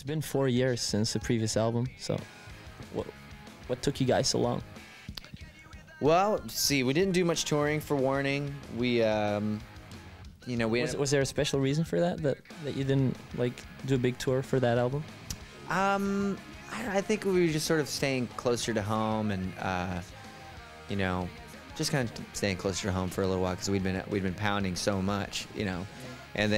It's been 4 years since the previous album, so what took you guys so long? Well, see, we didn't do much touring for Warning. We, you know, Was there a special reason for that? That you didn't like do a big tour for that album? I think we were just sort of staying closer to home, and you know, just kind of staying closer to home for a little while because we'd been pounding so much, you know, and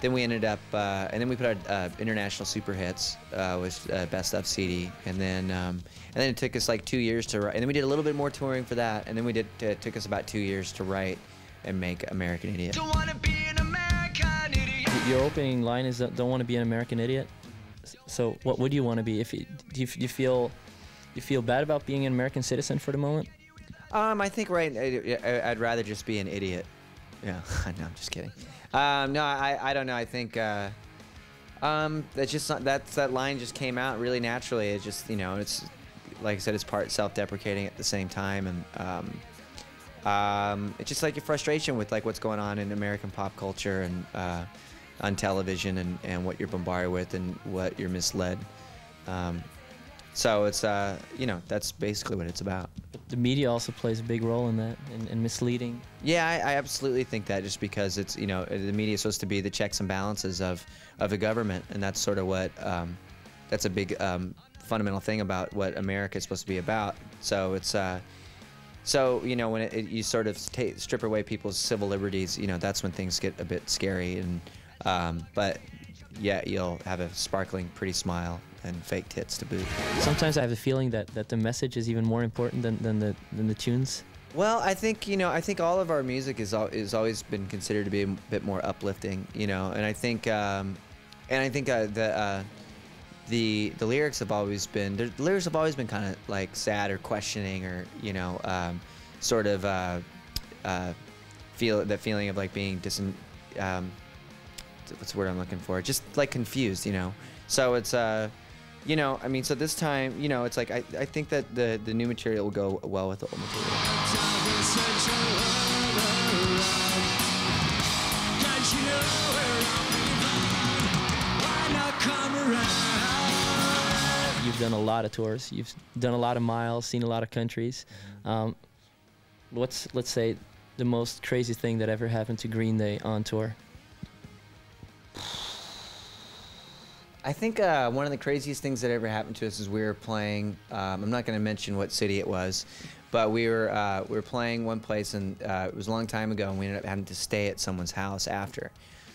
then we ended up, and then we put out International Super Hits with Best Of CD, and then it took us like 2 years to write, and then we did a little bit more touring for that, and then it took us about 2 years to write and make American Idiot. Don't wanna be an American idiot. Your opening line is "Don't want to be an American idiot." So what would you want to be? Do you feel bad about being an American citizen for the moment? I think I'd rather just be an idiot. Yeah, no, I'm just kidding. No, I don't know. I think that's just that line just came out really naturally. It just, you know, it's like I said, it's part self-deprecating at the same time, and it's just like your frustration with like what's going on in American pop culture and on television, and what you're bombarded with and what you're misled. So it's you know, that's basically what it's about. The media also plays a big role in that, in misleading. Yeah, I absolutely think that, just because it's, you know, the media is supposed to be the checks and balances of the government, and that's sort of what that's a big fundamental thing about what America is supposed to be about. So it's so, you know, when you sort of strip away people's civil liberties, you know, that's when things get a bit scary, and but yeah, you'll have a sparkling, pretty smile and fake tits to boot. Sometimes I have the feeling that the message is even more important than the tunes. Well, I think, you know, I think all of our music is always been considered to be a bit more uplifting, you know, and I think the lyrics have always been kind of like sad or questioning, or, you know, sort of feeling of like being what's the word I'm looking for? Just like confused, you know. So it's you know, I mean, so this time, you know, it's like I think that the new material will go well with the old material. You've done a lot of tours. You've done a lot of miles, seen a lot of countries. Let's say the most crazy thing that ever happened to Green Day on tour? I think one of the craziest things that ever happened to us is we were playing. I'm not going to mention what city it was, but we were playing one place, and it was a long time ago, and we ended up having to stay at someone's house after.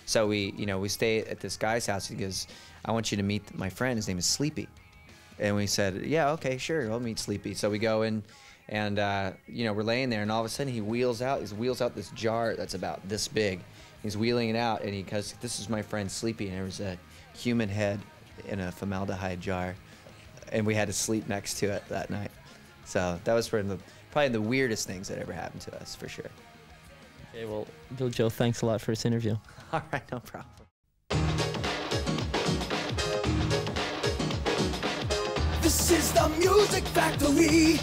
So we stay at this guy's house. He goes, "I want you to meet my friend. His name is Sleepy." And we said, "Yeah, okay, sure, I'll meet Sleepy." So we go in, and you know, we're laying there, and all of a sudden he wheels out this jar that's about this big. He's wheeling it out, and he goes, "This is my friend Sleepy," and there was a human head in a formaldehyde jar, and we had to sleep next to it that night. So that was probably the weirdest things that ever happened to us, for sure. Okay, well, Billie Joe, thanks a lot for this interview. All right, no problem. This is the Music Factory.